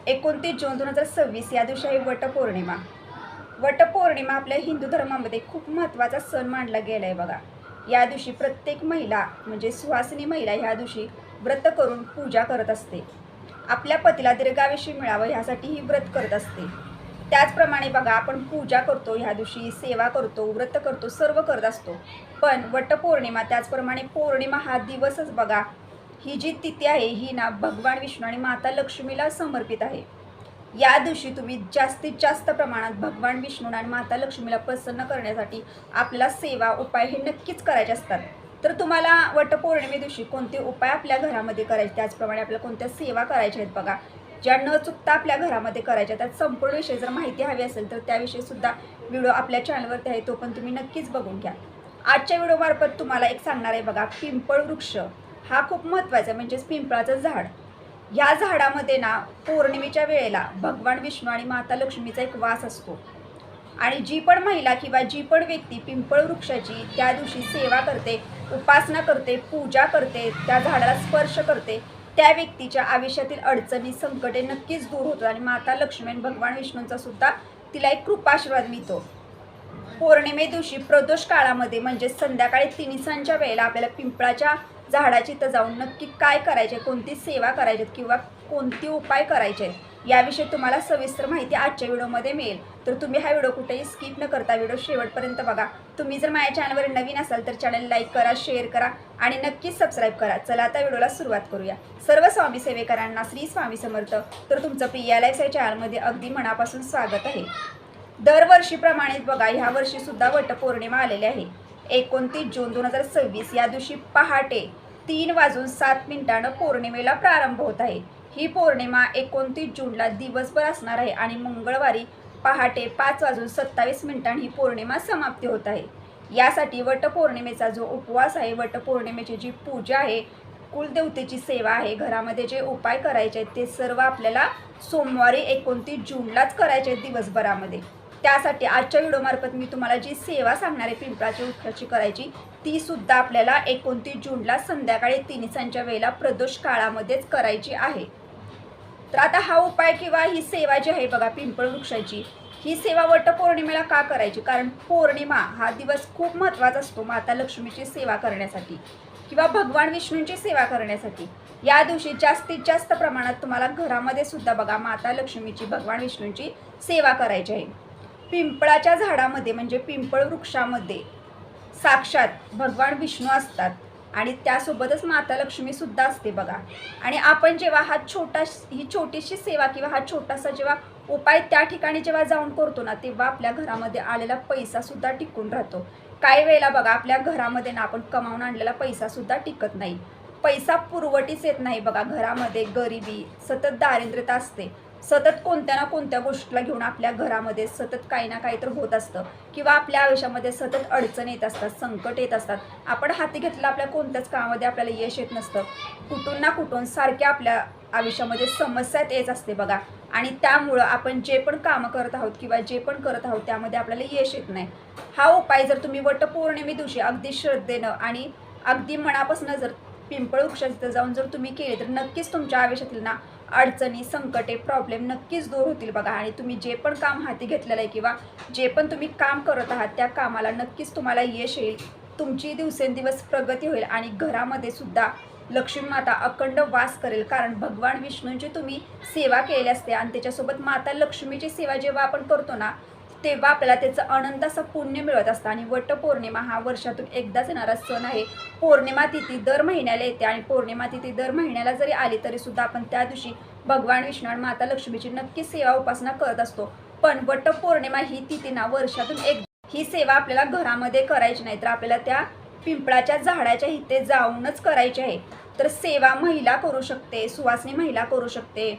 29 जून 2026 या दिवशी आहे वटपौर्णिमा. वटपौर्णिमा आपल्या हिंदू धर्मामध्ये खूप महत्त्वाचा सण मानला गेला आहे बघा. या दिवशी प्रत्येक महिला म्हणजे सुवासिनी महिला ह्या दिवशी व्रत करून पूजा करत असते. आपल्या पतीला दीर्घायुष्य मिळावं ह्यासाठी ही व्रत करत असते. त्याचप्रमाणे बघा आपण पूजा करतो, ह्या दिवशी सेवा करतो, व्रत करतो, सर्व करत असतो. पण वटपौर्णिमा त्याचप्रमाणे पौर्णिमा हा दिवसच बघा, ही जी तिथी आहे ही ना भगवान विष्णू आणि माता लक्ष्मीला समर्पित आहे. या दिवशी तुम्ही जास्तीत जास्त प्रमाणात भगवान विष्णू आणि माता लक्ष्मीला प्रसन्न करण्यासाठी आपल्याला सेवा उपाय हे नक्कीच करायचे असतात. तर तुम्हाला वटपौर्णिमे दिवशी कोणते उपाय आपल्या घरामध्ये करायचे, त्याचप्रमाणे आपल्याला कोणत्या सेवा करायच्या आहेत बघा, ज्या न चुकता आपल्या घरामध्ये करायच्या. त्यात संपूर्ण विषय जर माहिती हवी असेल तर त्याविषयी सुद्धा व्हिडिओ आपल्या चॅनलवरती आहे, तो पण तुम्ही नक्कीच बघून घ्या. आजच्या व्हिडिओमार्फत तुम्हाला एक सांगणार आहे बघा, पिंपळ वृक्ष हा खूप महत्त्वाचा, म्हणजेच पिंपळाचं झाड. या झाडामध्ये ना पौर्णिमेच्या वेळेला भगवान विष्णू आणि माता लक्ष्मीचा एक वास असतो. आणि जी पण महिला किंवा जी पण व्यक्ती पिंपळ वृक्षाची त्या दिवशी सेवा करते, उपासना करते, पूजा करते, त्या झाडाला स्पर्श करते, त्या व्यक्तीच्या आयुष्यातील अडचणी, संकटे नक्कीच दूर होतात आणि माता लक्ष्मी आणि भगवान विष्णूंचा सुद्धा तिला एक कृपाशीर्वाद मिळतो. पौर्णिमे दिवशी प्रदोष काळामध्ये म्हणजे संध्याकाळी 3:00 वेळेला आपल्याला पिंपळाच्या झाडाची इथं जाऊन नक्की काय करायचे, कोणती सेवा करायची किंवा कोणती उपाय करायचे याविषयी तुम्हाला सविस्तर माहिती आजच्या व्हिडिओमध्ये मिळेल. तर तुम्ही हा व्हिडिओ कुठेही स्किप न करता व्हिडिओ शेवटपर्यंत बघा. तुम्ही जर माझ्या चॅनलवर नवीन असाल तर चॅनल लाईक करा, शेअर करा आणि नक्कीच सबस्क्राईब करा. चला आता व्हिडिओला सुरुवात करूया. सर्व स्वामी सेवेकरांना श्री स्वामी समर्थ. तर तुमचं प्रिया लाईफ या चॅनलमध्ये अगदी मनापासून स्वागत आहे. दरवर्षीप्रमाणेच बघा ह्या वर्षी सुद्धा वटपौर्णिमा आलेली आहे. 29 जून 2026 या दिवशी पहाटे 3:07 पौर्णिमेला प्रारंभ होत आहे. ही पौर्णिमा 29 जूनला दिवसभर असणार आहे आणि मंगळवारी पहाटे 5:27 ही पौर्णिमा समाप्ती होत आहे. यासाठी वटपौर्णिमेचा जो उपवास आहे, वटपौर्णिमेची जी पूजा आहे, कुलदेवतेची सेवा आहे, घरामध्ये जे उपाय करायचे आहेत ते सर्व आपल्याला सोमवारी 29 जूनलाच करायचे आहेत दिवसभरामध्ये. त्यासाठी आजच्या व्हिडिओमार्फत मी तुम्हाला जी सेवा सांगणार आहे पिंपळाच्या वृक्षाची करायची, ती सुद्धा आपल्याला 29 जूनला संध्याकाळी 3:00 वेळेला प्रदोष काळामध्येच करायची आहे. तर आता हा उपाय किंवा ही सेवा जी आहे बघा पिंपळ वृक्षाची, ही सेवा वटपौर्णिमेला का करायची? कारण पौर्णिमा हा दिवस खूप महत्त्वाचा असतो माता लक्ष्मीची सेवा करण्यासाठी किंवा भगवान विष्णूंची सेवा करण्यासाठी. या दिवशी जास्तीत जास्त प्रमाणात तुम्हाला घरामध्ये सुद्धा बघा माता लक्ष्मीची, भगवान विष्णूंची सेवा करायची आहे. पिंपळाच्या झाडामध्ये म्हणजे पिंपळ वृक्षामध्ये साक्षात भगवान विष्णू असतात आणि त्यासोबतच माता लक्ष्मी सुद्धा असते बघा. आणि आपण जेव्हा ही छोटीशी सेवा किंवा हा छोटासा जेव्हा उपाय त्या ठिकाणी जेव्हा जाऊन करतो ना, तेव्हा आपल्या घरामध्ये आलेला पैसा सुद्धा टिकून राहतो. काही वेळेला बघा आपल्या घरामध्ये ना आपण कमावून आणलेला पैसा सुद्धा टिकत नाही, पैसा पुरवठीच येत नाही बघा. घरामध्ये गरिबी, सतत दारिद्र्यता असते, सतत कोणत्या ना कोणत्या गोष्टीला घेऊन आपल्या घरामध्ये सतत काही ना काही तर होत असतं किंवा आपल्या आयुष्यामध्ये सतत अडचण येत असतात, संकट येत असतात. आपण हाती घेतलेलं आपल्या कोणत्याच कामामध्ये आपल्याला यश येत नसतं. कुठून ना कुठून सारख्या आपल्या आयुष्यामध्ये समस्या येत असते बघा. आणि त्यामुळं आपण जे पण कामं करत आहोत किंवा जे पण करत आहोत त्यामध्ये आपल्याला यश येत नाही. हा उपाय जर तुम्ही वटपौर्णिमे दिवशी अगदी श्रद्धेनं आणि अगदी मनापासून जर पिंपळ वृक्षात जाऊन जर तुम्ही केले तर नक्कीच तुमच्या आयुष्यातील ना अडचणी, संकटे, प्रॉब्लेम नक्कीच दूर होतील बघा. आणि तुम्ही जे पण काम हाती घेतलेलं आहे किंवा जे पण तुम्ही काम करत आहात त्या कामाला नक्कीच तुम्हाला यश येईल. तुमची दिवसेंदिवस प्रगती होईल आणि घरामध्ये सुद्धा लक्ष्मी माता अखंड वास करेल. कारण भगवान विष्णूंची तुम्ही सेवा केलेली असते आणि त्याच्यासोबत माता लक्ष्मीची सेवा जेव्हा आपण करतो ना, तेव्हा आपल्याला त्याचं अनंत असं पुण्य मिळत असतं. आणि वटपौर्णिमा हा वर्षातून एकदाच येणारा सण आहे. पौर्णिमा तिथी दर महिन्याला येते आणि पौर्णिमा तिथी दर महिन्याला जरी आली तरी सुद्धा आपण त्या दिवशी भगवान विष्णू आणि माता लक्ष्मीची नक्की सेवा उपासना करत असतो. पण वटपौर्णिमा ही तिथी ना वर्षातून एक, ही सेवा आपल्याला घरामध्ये करायची नाही तर आपल्याला त्या पिंपळाच्या झाडाच्या इथे जाऊनच करायची आहे. तर सेवा महिला करू शकते, सुवासिनी महिला करू शकते,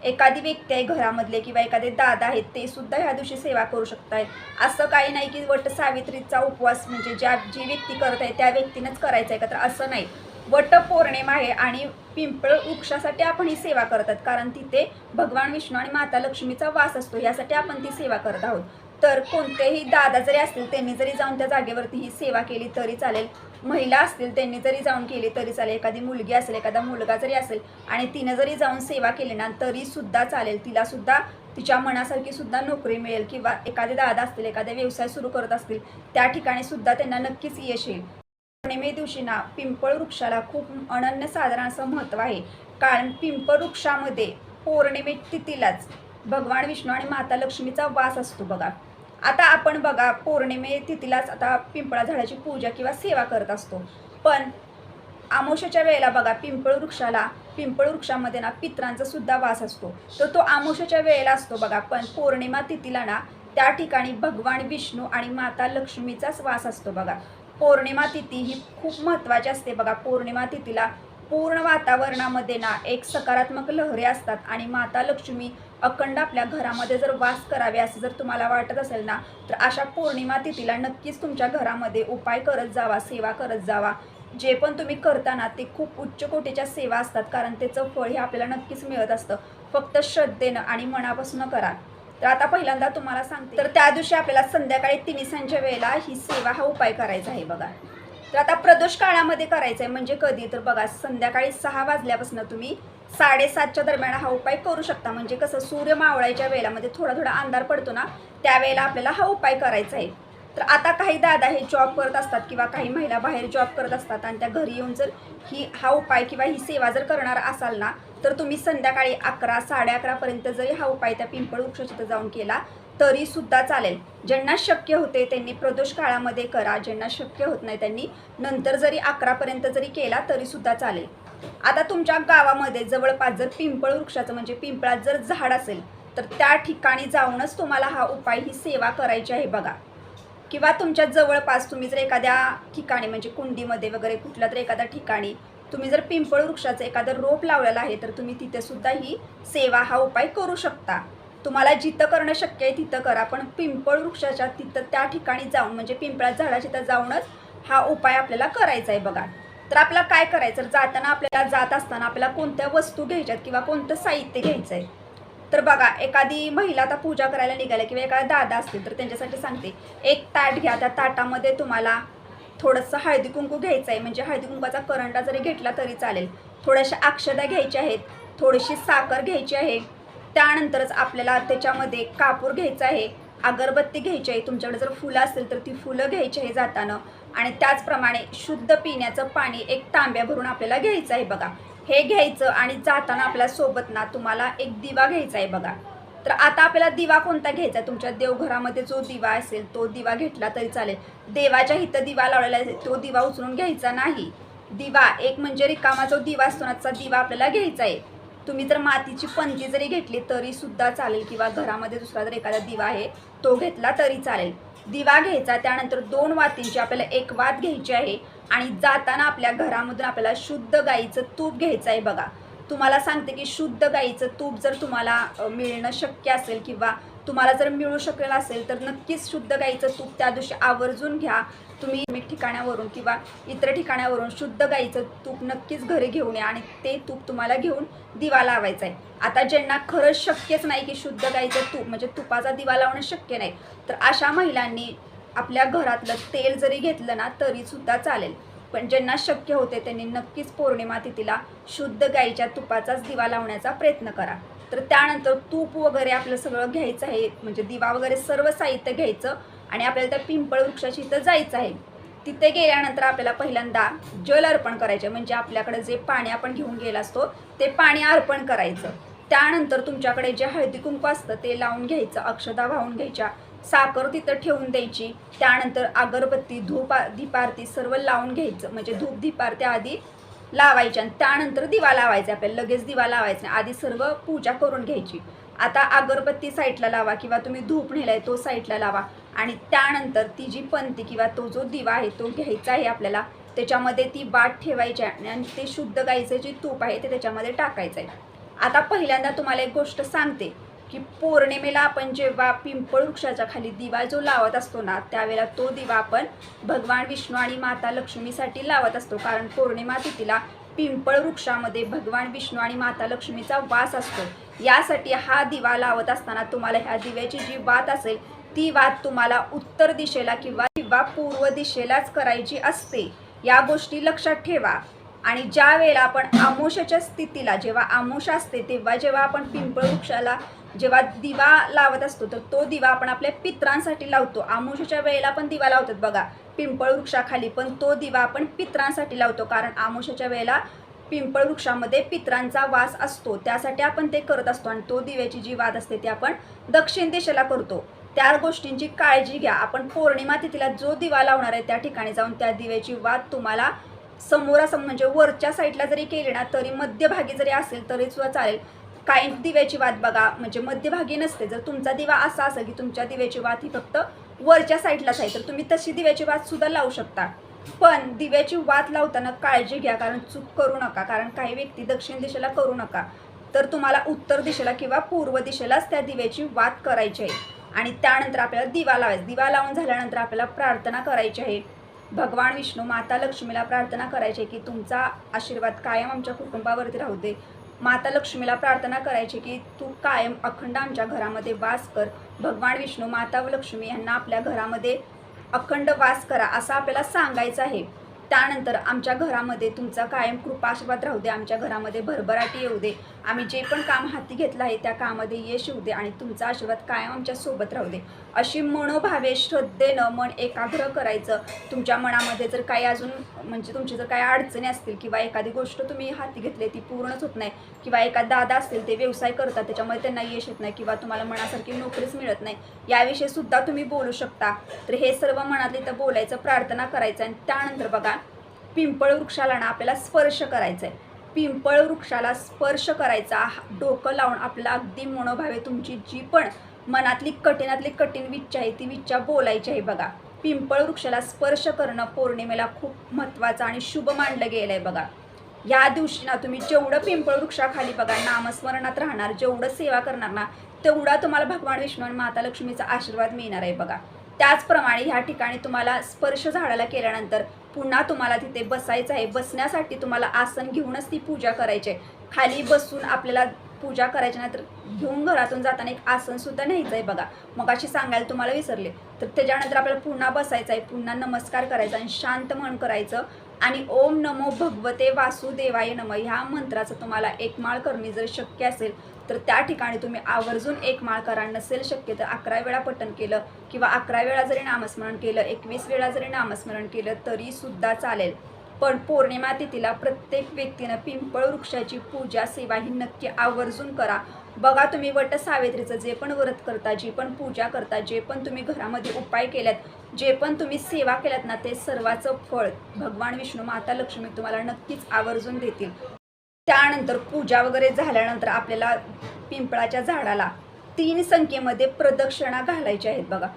एखादी व्यक्ती आहे घरामधले किंवा एखादे दादा आहेत ते सुद्धा ह्या दिवशी सेवा करू शकतायत. असं काही नाही की वट सावित्रीचा उपवास म्हणजे जी व्यक्ती करत आहे त्या व्यक्तीनंच करायचं आहे का, तर असं नाही. वटपौर्णिमा आहे आणि पिंपळ वृक्षासाठी आपण ही सेवा करतात कारण तिथे भगवान विष्णू आणि माता लक्ष्मीचा वास असतो, यासाठी आपण ती सेवा करत आहोत. तर कोणतेही दादा जरी असतील त्यांनी जरी जाऊन त्या जागेवरती ही सेवा केली तरी चालेल. महिला असतील त्यांनी जरी जाऊन केली तरी चालेल, एखादी मुलगी असेल, एखादा मुलगा जरी असेल आणि तिनं जरी जाऊन सेवा केली ना तरी सुद्धा चालेल. तिला सुद्धा तिच्या मनासारखी सुद्धा नोकरी मिळेल किंवा एखादे दादा असतील, एखादा व्यवसाय सुरू करत असतील त्या ठिकाणी सुद्धा त्यांना नक्कीच यश येईल. पौर्णिमे दिवशी ना पिंपळ वृक्षाला खूप अनन्यसाधारण असं महत्त्व आहे. कारण पिंपळ वृक्षामध्ये पौर्णिमे तिथीलाच भगवान विष्णू आणि माता लक्ष्मीचा वास असतो बघा. आता आपण बघा पौर्णिमे तिथीलाच आता पिंपळा झाडाची पूजा किंवा सेवा करत असतो, पण अमावस्येच्या वेळेला बघा पिंपळ वृक्षामध्ये ना पित्रांचा सुद्धा वास असतो, तर तो अमावस्येच्या वेळेला असतो बघा. पण पौर्णिमा तिथीला ना त्या ठिकाणी भगवान विष्णू आणि माता लक्ष्मीचाच वास असतो बघा. पौर्णिमा तिथी ही खूप महत्त्वाची असते बघा. पौर्णिमा तिथीला पूर्ण वातावरणामध्ये ना एक सकारात्मक लहरी असतात आणि माता लक्ष्मी अखंड आपल्या घरामध्ये जर वास करावे असं जर तुम्हाला वाटत असेल ना तर अशा पौर्णिमा तिथीला नक्कीच तुमच्या घरामध्ये उपाय करत जावा, सेवा करत जावा. जे पण तुम्ही करता ना ते खूप उच्च कोटीच्या सेवा असतात, कारण त्याचं फळ हे आपल्याला नक्कीच मिळत असतं. फक्त श्रद्धेनं आणि मनापासून करा. तर आता पहिल्यांदा तुम्हाला सांगते, तर त्या दिवशी आपल्याला संध्याकाळी तिन्हीसांच्या वेळेला ही सेवा हा उपाय करायचा आहे बघा. तर आता प्रदोष काळामध्ये करायचं आहे, म्हणजे कधी तर बघा संध्याकाळी 6 वाजल्यापासून तुम्ही 7:30च्या दरम्यान हा उपाय करू शकता. म्हणजे कसं सूर्य मावळायच्या वेळेला म्हणजे थोडा अंधार पडतो ना त्यावेळेला आपल्याला हा उपाय करायचा आहे. तर आता काही दादा हे जॉब करत असतात किंवा काही महिला बाहेर जॉब करत असतात आणि त्या घरी येऊन जर हा उपाय किंवा ही सेवा जर करणार असाल ना तर तुम्ही संध्याकाळी 11, 11:30पर्यंत जरी हा उपाय त्या पिंपळ वृक्षाच्या जाऊन केला तरी सुद्धा चालेल. ज्यांना शक्य होते त्यांनी प्रदोष काळामध्ये करा, ज्यांना शक्य होत नाही त्यांनी नंतर जरी 11पर्यंत जरी केला तरी सुद्धा चालेल. आता तुमच्या गावामध्ये जवळपास जर पिंपळ वृक्षाचं म्हणजे पिंपळात जर झाड असेल तर त्या ठिकाणी जाऊनच तुम्हाला हा उपाय ही सेवा करायची आहे बघा. किंवा तुमच्या जवळपास तुम्ही जर एखाद्या ठिकाणी म्हणजे कुंडीमध्ये वगैरे कुठल्या तरी एखाद्या ठिकाणी तुम्ही जर पिंपळ वृक्षाचं एखादं रोप लावलेलं आहे तर तुम्ही तिथे सुद्धा ही सेवा हा उपाय करू शकता. तुम्हाला जिथं करणं शक्य आहे तिथं करा, पण पिंपळ वृक्षाच्या तिथं त्या ठिकाणी जाऊन म्हणजे पिंपळात झाडाच्या तिथं जाऊनच हा उपाय आपल्याला करायचा आहे बघा. तर आपल्याला काय करायचं, जाताना आपल्याला जात असताना आपल्याला कोणत्या वस्तू घ्यायच्यात किंवा कोणतं साहित्य घ्यायचं आहे. तर बघा एखादी महिला आता पूजा करायला निघाल्या किंवा एखादा दादा असतील तर त्यांच्यासाठी सांगते, एक ताट घ्या. त्या ताटामध्ये तुम्हाला थोडंसं हळदी कुंकू घ्यायचं आहे, म्हणजे हळदी कुंकवाचा करंडा जरी घेतला तरी चालेल. थोड्याशा अक्षता घ्यायच्या आहेत, थोडीशी साखर घ्यायची आहे. त्यानंतरच आपल्याला त्याच्यामध्ये कापूर घ्यायचा आहे, अगरबत्ती घ्यायची आहे. तुमच्याकडे जर फुलं असेल तर ती फुलं घ्यायची आहे जाताना. आणि त्याचप्रमाणे शुद्ध पिण्याचं पाणी एक तांब्या भरून आपल्याला घ्यायचं आहे बघा. हे घ्यायचं आणि जाताना आपल्या सोबत ना तुम्हाला एक दिवा घ्यायचा आहे बघा. तर आता आपल्याला दिवा कोणता घ्यायचा आहे, तुमच्या देवघरामध्ये जो दिवा असेल तो दिवा घेतला तरी चालेल. देवाच्या इथं दिवा लावलेला आहे तो दिवा उचलून घ्यायचा नाही. दिवा एक म्हणजे रिकामा जो दिवा असतो ना त्याचा दिवा आपल्याला घ्यायचा आहे. तुम्ही जर मातीची पंती जरी घेतली तरी सुद्धा चालेल किंवा घरामध्ये दुसरा जर एखादा दिवा आहे तो घेतला तरी चालेल. दिवा घ्यायचा, त्यानंतर 2 वातींची आपल्याला एक वात घ्यायची आहे आणि जाताना आपल्या घरामधून आपल्याला शुद्ध गाईचं तूप घ्यायचं आहे बघा. तुम्हाला सांगते की शुद्ध गाईचं तूप जर तुम्हाला मिळणं शक्य असेल किंवा तुम्हाला जर मिळू शकेल असेल तर नक्कीच शुद्ध गाईचं तूप त्या दिवशी आवर्जून घ्या. तुम्ही ठिकाणावरून किंवा इतर ठिकाणावरून शुद्ध गाईचं तूप नक्कीच घरी घेऊन या आणि ते तूप तुम्हाला घेऊन दिवा लावायचा आहे. आता ज्यांना खरंच शक्यच नाही की शुद्ध गाईचं तूप म्हणजे तुपाचा दिवा लावणं शक्य नाही तर अशा महिलांनी आपल्या घरातलं तेल जरी घेतलं ना तरी सुद्धा चालेल. पण ज्यांना शक्य होते त्यांनी नक्कीच पौर्णिमा तिथीला शुद्ध गाईच्या तुपाचाच दिवा लावण्याचा प्रयत्न करा. तर त्यानंतर तूप वगैरे आपलं सगळं घ्यायचं आहे, म्हणजे दिवा वगैरे सर्व साहित्य घ्यायचं आणि आपल्याला त्या पिंपळ वृक्षाची इथं जायचं आहे. तिथे गेल्यानंतर आपल्याला पहिल्यांदा जल अर्पण करायचं, म्हणजे आपल्याकडे जे पाणी आपण घेऊन गेला असतो ते पाणी अर्पण करायचं. त्यानंतर तुमच्याकडे जे हळदी कुंकू असतं ते लावून घ्यायचं, अक्षता वाहून घ्यायच्या, साखर तिथं ठेवून द्यायची. त्यानंतर अगरबत्ती, धूप, दीपारती सर्व लावून घ्यायचं, म्हणजे धूप दीपारती आधी लावायच्या आणि त्यानंतर दिवा लावायचा. आपल्याला लगेच दिवा लावायचा नाही, आधी सर्व पूजा करून घ्यायची. आता अगरबत्ती साईडला लावा किंवा तुम्ही धूप नेलाय तो साईडला लावा आणि त्यानंतर ती जी पंती किंवा तो जो दिवा आहे तो घ्यायचा आहे आपल्याला. त्याच्यामध्ये ती वाट ठेवायची आणि ते शुद्ध गाईचं जे तूप आहे ते त्याच्यामध्ये टाकायचं आहे. आता पहिल्यांदा तुम्हाला एक गोष्ट सांगते की पौर्णिमेला आपण जेव्हा पिंपळ वृक्षाच्या खाली दिवा जो लावत असतो ना त्यावेळेला तो दिवा आपण भगवान विष्णू आणि माता लक्ष्मीसाठी लावत असतो. कारण पौर्णिमा तिथीला पिंपळ वृक्षामध्ये भगवान विष्णू आणि माता लक्ष्मीचा वास असतो. यासाठी हा दिवा लावत असताना तुम्हाला ह्या दिव्याची जी वात असेल ती वात तुम्हाला उत्तर दिशेला किंवा पूर्व दिशेलाच करायची असते. या गोष्टी लक्षात ठेवा. आणि ज्या वेळेला आपण आमोशाच्या स्थितीला, जेव्हा आमोशा असते तेव्हा जेव्हा आपण पिंपळ वृक्षाला जेव्हा दिवा लावत असतो तर तो दिवा आपण आपल्या पितरांसाठी लावतो. आमोशाच्या वेळेला पण दिवा लावतात बघा पिंपळ वृक्षाखाली, पण तो दिवा आपण पितरांसाठी लावतो. कारण आमोशाच्या वेळेला पिंपळ वृक्षामध्ये पितरांचा वास असतो, त्यासाठी आपण ते करत असतो. आणि तो दिव्याची जी वात असते ती आपण दक्षिण दिशेला करतो. त्या गोष्टींची काळजी घ्या. आपण पौर्णिमा तिथीला जो दिवा लावणार आहे त्या ठिकाणी जाऊन त्या दिव्याची वात तुम्हाला समोरासमोर म्हणजे वरच्या साईडला जरी केली ना तरी मध्यभागी जरी असेल तरी सुद्धा चालेल. काही दिव्याची वात बघा म्हणजे मध्यभागी नसते. जर तुमचा दिवा असा असेल की तुमच्या दिव्याची वात ही फक्त वरच्या साईडलाच आहे तर तुम्ही तशी दिव्याची वात सुद्धा लावू शकता. पण दिव्याची वात लावताना काळजी घ्या, कारण चूक करू नका. कारण काही व्यक्ती दक्षिण दिशेला करू नका, तर तुम्हाला उत्तर दिशेला किंवा पूर्व दिशेलाच त्या दिव्याची वात करायची आहे. आणि त्यानंतर आपल्याला दिवा लावायचा. दिवा लावून झाल्यानंतर आपल्याला प्रार्थना करायची आहे. भगवान विष्णू माता लक्ष्मीला प्रार्थना करायची आहे की तुमचा आशीर्वाद कायम आमच्या कुटुंबावरती राहू दे. माता लक्ष्मीला प्रार्थना करायची की तू कायम अखंड आमच्या घरामध्ये वास कर. भगवान विष्णू माता व लक्ष्मी यांना आपल्या घरामध्ये अखंड वास करा असं आपल्याला सांगायचं आहे. त्यानंतर आमच्या घरामध्ये तुमचा कायम कृपा आशीर्वाद राहू दे. आमच्या घरामध्ये भरभराटी येऊ दे. आम्ही जे पण काम हाती घेतलं आहे त्या कामामध्ये यश येऊ दे आणि तुमचा आशीर्वाद कायम आमच्या सोबत राहू दे अशी मनोभावे श्रद्धेनं मन एकाग्र करायचं. तुमच्या मनामध्ये जर काही अजून म्हणजे तुमची जर काही अडचणी असतील किंवा एखादी गोष्ट तुम्ही हाती घेतली ती पूर्णच होत नाही किंवा एखादा दादा असतील ते व्यवसाय करतात त्याच्यामुळे त्यांना यश येत नाही किंवा तुम्हाला मनासारखी नोकरीच मिळत नाही याविषयी सुद्धा तुम्ही बोलू शकता. तर हे सर्व मनातले तर बोलायचं, प्रार्थना करायचं. आणि त्यानंतर बघा पिंपळ वृक्षाला ना आपल्याला स्पर्श करायचा आहे. पिंपळ वृक्षाला स्पर्श करायचा, डोकं लावून आपल्याला अगदी मनोभावे तुमची जी पण मनातली कठीणातली कठीण विच्छा आहे ती विच्छा बोलायची आहे. बघा पिंपळ वृक्षाला स्पर्श करणं पौर्णिमेला खूप महत्त्वाचं आणि शुभ मानलं गेलं आहे. बघा या दिवशी ना तुम्ही जेवढं पिंपळ वृक्षाखाली बघा नामस्मरणात राहणार, जेवढं सेवा करणार ना तेवढा तुम्हाला भगवान विष्णू आणि माता लक्ष्मीचा आशीर्वाद मिळणार आहे. बघा त्याचप्रमाणे ह्या ठिकाणी तुम्हाला स्पर्श झाडाला केल्यानंतर पुन्हा तुम्हाला तिथे बसायचं आहे. बसण्यासाठी तुम्हाला आसन घेऊनच ती पूजा करायची आहे. खाली बसून आपल्याला पूजा करायची नाही तर घेऊन घरातून जाताना एक आसन सुद्धा न्यायचं आहे. बघा मग अशी सांगायला तुम्हाला विसरले. तर त्याच्यानंतर आपल्याला पुन्हा बसायचं आहे, पुन्हा नमस्कार करायचा आणि शांत मन करायचं आणि ओम नमो भगवते वासुदेवाय नमः ह्या मंत्राचं तुम्हाला एक माळ करणे जर शक्य असेल तर त्या ठिकाणी तुम्ही आवर्जून एक माळ करा. नसेल शक्य तर 11 वेळा पठण केलं किंवा 11 वेळा जरी नामस्मरण केलं, 21 वेळा जरी नामस्मरण केलं तरी सुद्धा चालेल. पण पौर्णिमा तिथीला प्रत्येक व्यक्तीनं पिंपळ वृक्षाची पूजा सेवा ही नक्की आवर्जून करा. बघा तुम्ही वट सावित्रीचं जे पण व्रत करता, जी पण पूजा करता, जे पण तुम्ही घरामध्ये उपाय केल्यात, जे पण तुम्ही सेवा केल्यात ना ते सर्वाचं फळ भगवान विष्णू माता लक्ष्मी तुम्हाला नक्कीच आवर्जून देतील. त्यानंतर पूजा वगैरे झाल्यानंतर आपल्याला पिंपळाच्या झाडाला 3 संख्येमध्ये प्रदक्षिणा घालायच्या आहेत. बघा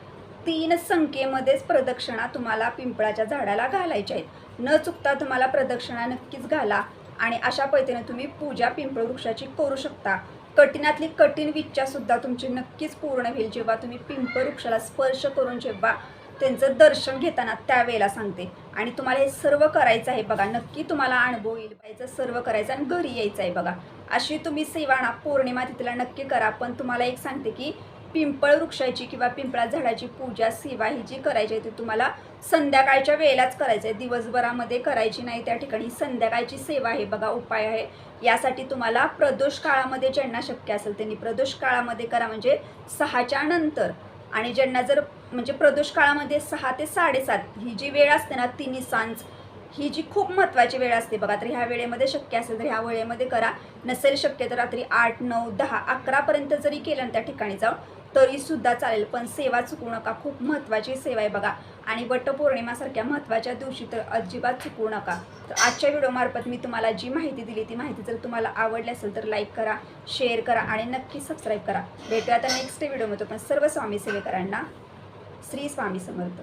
3 संख्येमध्येच प्रदक्षिणा तुम्हाला पिंपळाच्या झाडाला घालायच्या आहेत. न चुकता तुम्हाला प्रदक्षिणा नक्कीच घाला आणि अशा पद्धतीने तुम्ही पूजा पिंपळ वृक्षाची करू शकता. कठीणातली कठीण विच्छा सुद्धा तुमची नक्कीच पूर्ण होईल जेव्हा तुम्ही पिंपळ वृक्षाला स्पर्श करून जेव्हा त्यांचं दर्शन घेताना त्यावेळेला सांगते. आणि तुम्हाला हे सर्व करायचं आहे. बघा नक्की तुम्हाला अनुभव येईल पाहिजे, सर्व करायचं आणि घरी यायचं आहे. बघा अशी तुम्ही सेवा ना पौर्णिमा तिथीला नक्की करा. पण तुम्हाला एक सांगते की पिंपळ वृक्षाची किंवा पिंपळा झाडाची पूजा सेवा ही जी करायची आहे ती तुम्हाला संध्याकाळच्या वेळेलाच करायचं आहे, दिवसभरामध्ये करायची नाही. त्या ठिकाणी संध्याकाळची सेवा आहे. बघा उपाय आहे यासाठी तुम्हाला प्रदोष काळामध्ये ज्यांना शक्य असेल त्यांनी प्रदोष काळामध्ये करा म्हणजे 6च्या नंतर. आणि ज्यांना जर म्हणजे प्रदोष काळामध्ये 6 ते 7:30 ही जी वेळ असते ना तिन्ही सांज ही जी खूप महत्त्वाची वेळ असते बघा. तर ह्या वेळेमध्ये शक्य असेल तर ह्या वेळेमध्ये करा. नसेल शक्य तर रात्री 8, 9, 10, 11पर्यंत जरी केलं ना त्या ठिकाणी जाऊन तरी सुद्धा चालेल. पण सेवा चुकू नका, खूप महत्त्वाची सेवा आहे बघा. आणि वटपौर्णिमासारख्या महत्त्वाच्या दिवशी तर अजिबात चुकू नका. तर आजच्या व्हिडिओमार्फत मी तुम्हाला जी माहिती दिली ती माहिती जर तुम्हाला आवडली असेल तर लाईक करा, शेअर करा आणि नक्की सबस्क्राईब करा. भेटूया आता नेक्स्ट व्हिडिओमध्ये. पण सर्व स्वामी सेवेकरांना श्री स्वामी समर्थ.